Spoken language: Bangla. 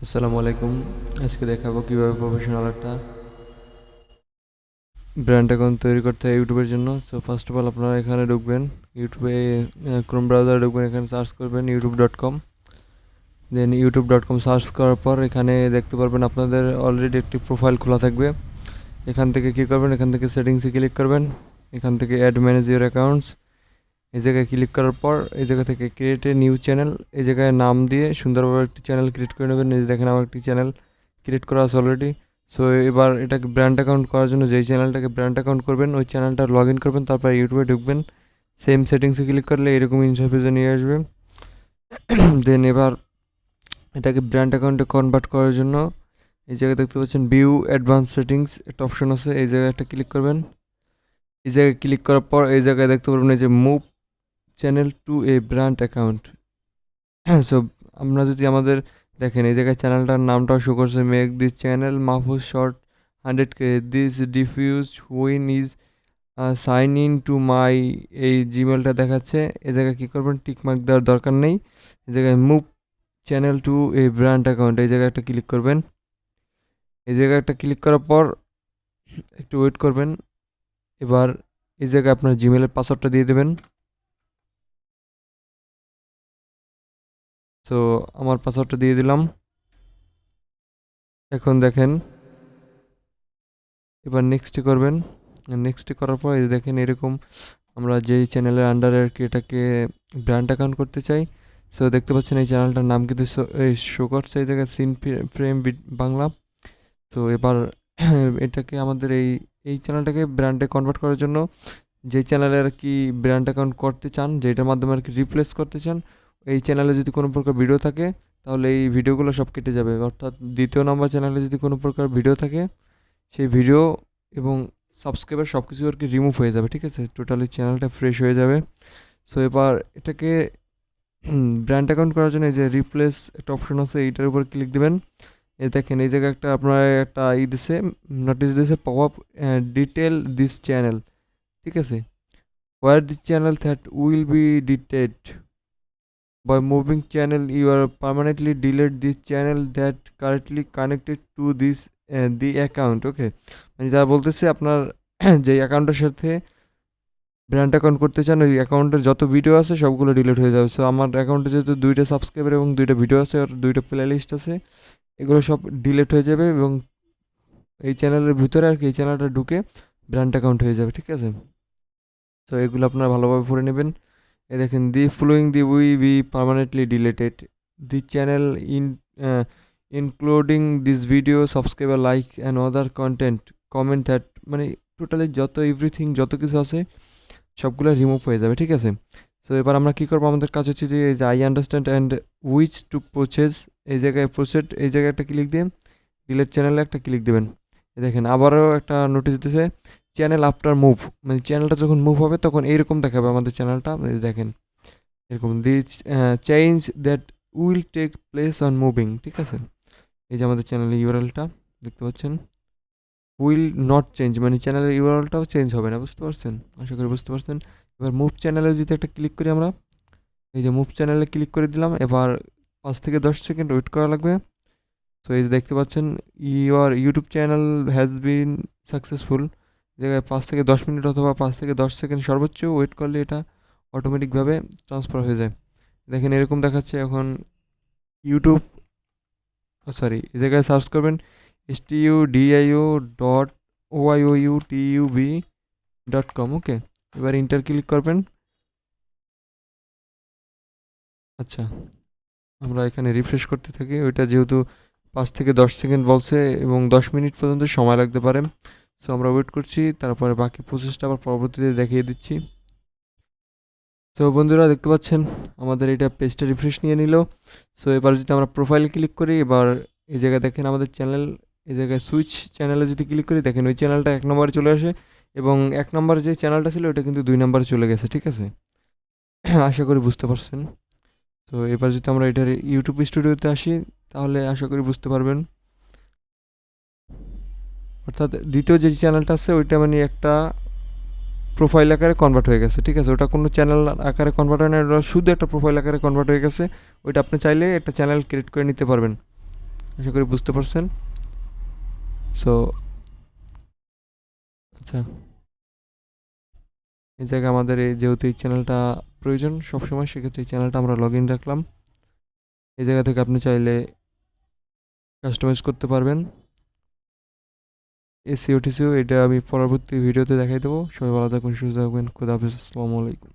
আসসালামু আলাইকুম। আজকে দেখাবো কিভাবে প্রফেশনাল একটা ব্র্যান্ড অ্যাকাউন্ট তৈরি করতে হয় ইউটিউবের জন্য। সো ফার্স্ট অফ অল আপনারা এখানে ঢুকবেন, ইউটিউবে ক্রোম ব্রাউজারে ঢুকবেন, এখানে সার্চ করবেন youtube.com। দেন youtube.com সার্চ করার পর এখানে দেখতে পারবেন আপনাদের অলরেডি একটি প্রোফাইল খোলা থাকবে। এখান থেকে কী করবেন, এখান থেকে সেটিংসে ক্লিক করবেন, এখান থেকে অ্যাড ম্যানেজ ইউর অ্যাকাউন্টস এই জায়গায় ক্লিক করার পর এই জায়গা থেকে ক্রিয়েট এ নিউ চ্যানেল এই জায়গায় নাম দিয়ে সুন্দরভাবে একটি চ্যানেল ক্রিয়েট করে নেবেন। এই যে দেখেন আমার একটি চ্যানেল ক্রিয়েট করা আছে অলরেডি। সো এবার এটাকে ব্র্যান্ড অ্যাকাউন্ট করার জন্য যেই চ্যানেলটাকে ব্র্যান্ড অ্যাকাউন্ট করবেন ওই চ্যানেলটা লগ ইন করবেন, তারপর ইউটিউবে ঢুকবেন, সেম সেটিংসে ক্লিক করলে এরকম ইন্টারফেসে নিয়ে আসবে। দেন এবার এটাকে ব্র্যান্ড অ্যাকাউন্টে কনভার্ট করার জন্য এই জায়গায় দেখতে পাচ্ছেন ভিউ অ্যাডভান্স সেটিংস একটা অপশন আছে, এই জায়গায় একটা ক্লিক করবেন। এই জায়গায় ক্লিক করার পর এই জায়গায় দেখতে পারবেন এই যে move channel to A brand account. So আমরা যদি আমাদের দেখেন এই জায়গায় চ্যানেলটার নামটাও শো করছে, make this channel Mahfuz short 100K this diffuse when is sign in to my এই জিমেলটা দেখাচ্ছে। এই জায়গায় কী করবেন, টিকমার্ক দেওয়ার দরকার নেই, এই জায়গায় move channel to A brand account এই জায়গায় একটা ক্লিক করবেন। এই জায়গায় একটা ক্লিক করার পর একটু ওয়েট করবেন। এবার এই জায়গায় আপনার জিমেলের পাসওয়ার্ডটা দিয়ে দেবেন। সো আমার পাসওয়ার্ডটা দিয়ে দিলাম। এখন দেখেন এবার নেক্সট করবেন, নেক্সট করার পর এই দেখেন এরকম আমরা যেই চ্যানেলের আন্ডারে আর কি এটাকে ব্র্যান্ড অ্যাকাউন্ট করতে চাই। সো দেখতে পাচ্ছেন এই চ্যানেলটার নাম কিন্তু শো করছে এই জায়গায় সিন ফ্রেম বাংলা। তো এবার এটাকে আমাদের এই চ্যানেলটাকে ব্র্যান্ডে কনভার্ট করার জন্য যেই চ্যানেলে আর কি ব্র্যান্ড অ্যাকাউন্ট করতে চান, যেটার মাধ্যমে আর কি রিপ্লেস করতে চান, এই চ্যানেলে যদি কোনো প্রকার ভিডিও থাকে তাহলে এই ভিডিওগুলো সব কেটে যাবে। অর্থাৎ দ্বিতীয় নম্বর চ্যানেলে যদি কোনো প্রকার ভিডিও থাকে সেই ভিডিও এবং সাবস্ক্রাইবার সব কিছু আর কি রিমুভ হয়ে যাবে, ঠিক আছে, টোটালি চ্যানেলটা ফ্রেশ হয়ে যাবে। সো এবার এটাকে ব্র্যান্ড অ্যাকাউন্ট করার জন্য এই যে রিপ্লেস একটা অপশন আছে, এইটার উপর ক্লিক দেবেন। এই দেখেন এই জায়গায় একটা আপনার একটা দিছে, নোটিস দিছে pop up detail this channel, ঠিক আছে, where this channel that will be ডিটেড by moving channel you are permanently delete this channel that currently connected to this the account, ওকে। মানে যা বলতেছে আপনার যে অ্যাকাউন্টের সাথে ব্র্যান্ড অ্যাকাউন্ট করতে চান ওই অ্যাকাউন্টের যত ভিডিও আছে সবগুলো ডিলিট হয়ে যাবে। সো আমার অ্যাকাউন্টে যেহেতু 2টা সাবস্ক্রাইবার এবং 2টা ভিডিও আছে আর 2টা প্লে লিস্ট আছে, এগুলো সব ডিলিট হয়ে যাবে এবং এই চ্যানেলের ভিতরে আর কি এই চ্যানেলটা ঢুকে ব্র্যান্ড অ্যাকাউন্ট হয়ে যাবে, ঠিক আছে। তো এগুলো আপনারা ভালোভাবে পড়ে নেবেন। এই দেখেন the following the we permanently deleted the channel including this video subscriber like and other content comment that, মানে টোটালি যত এভরিথিং যত কিছু আছে সবগুলো রিমুভ হয়ে যাবে, ঠিক আছে। সো এবার আমরা কী করবো, আমাদের কাজ হচ্ছে যে এই যে I understand and which to process এই জায়গায় প্রসেড এই জায়গায় একটা ক্লিক দিয়ে ডিলেট চ্যানেলে একটা ক্লিক দেবেন। দেখেন আবারও একটা নোটিশ দিতেছে চ্যানেল আফটার মুভ, মানে চ্যানেলটা যখন মুভ হবে তখন এইরকম দেখাবে আমাদের চ্যানেলটা। দেখেন এরকম the change that will take place on moving, ঠিক আছে। এই যে আমাদের চ্যানেলের ইউআরএলটা দেখতে পাচ্ছেন, উইল নট চেঞ্জ মানে চ্যানেলের ইউআরএলটাও চেঞ্জ হবে না, বুঝতে পারছেন, আশা করি বুঝতে পারছেন। এবার মুভ চ্যানেলে যদি একটা ক্লিক করি আমরা, এই যে মুভ চ্যানেলে ক্লিক করে দিলাম। এবার 5 থেকে 10 সেকেন্ড ওয়েট করা লাগবে। তো এই যে দেখতে পাচ্ছেন your YouTube channel has been successful, জায়গায় 5 থেকে 10 মিনিট অথবা 5 থেকে 10 সেকেন্ড সর্বোচ্চ ওয়েট করলে এটা অটোমেটিকভাবে ট্রান্সফার হয়ে যায়। দেখেন এরকম দেখাচ্ছে। এখন ইউটিউব সরি এই জায়গায় সার্চ করবেন studio.oyoutub.com, ওকে। এবার ইন্টার ক্লিক করবেন। আচ্ছা আমরা এখানে রিফ্রেশ করতে থাকি, ওইটা যেহেতু 5 থেকে 10 সেকেন্ড বলছে এবং 10 মিনিট পর্যন্ত সময় লাগতে পারে। সো আমরা ওয়েট করছি, তারপরে বাকি প্রসেসটা আবার পরবর্তীতে দেখিয়ে দিচ্ছি। তো বন্ধুরা দেখতে পাচ্ছেন আমাদের এটা পেজটা রিফ্রেশ নিয়ে নিল। সো এবার যদি আমরা প্রোফাইল ক্লিক করি, এবার এই জায়গায় দেখেন আমাদের চ্যানেল, এই জায়গায় সুইচ চ্যানেলে যদি ক্লিক করি দেখেন ওই চ্যানেলটা 1 নম্বরে চলে আসে এবং 1 নম্বরে যে চ্যানেলটা ছিল ওটা কিন্তু 2 নম্বরে চলে গেছে, ঠিক আছে। আশা করি বুঝতে পারছেন। তো এবার যদি আমরা এটার ইউটিউব স্টুডিওতে আসি তাহলে আশা করি বুঝতে পারবেন। অর্থাৎ দ্বিতীয় যে চ্যানেলটা আছে ওইটা মানে একটা প্রোফাইল আকারে কনভার্ট হয়ে গেছে, ঠিক আছে। ওটা কোনো চ্যানেল আকারে কনভার্ট হয় না, ওটা শুধু একটা প্রোফাইল আকারে কনভার্ট হয়ে গেছে। ওইটা আপনি চাইলে একটা চ্যানেল ক্রিয়েট করে নিতে পারবেন। আশা করি বুঝতে পারছেন। সো আচ্ছা, এই জায়গায় আমাদের যেহেতু এই চ্যানেলটা প্রয়োজন সবসময়, সেক্ষেত্রে এই চ্যানেলটা আমরা লগ ইন রাখলাম। এই জায়গা থেকে আপনি চাইলে কাস্টমাইজ করতে পারবেন এসিও টিসিও। এটা আমি পরবর্তী ভিডিওতে দেখাই দেবো। সবাই ভালো থাকবেন, সুস্থ থাকবেন। খুদা হাফেজ, আসসালামু আলাইকুম।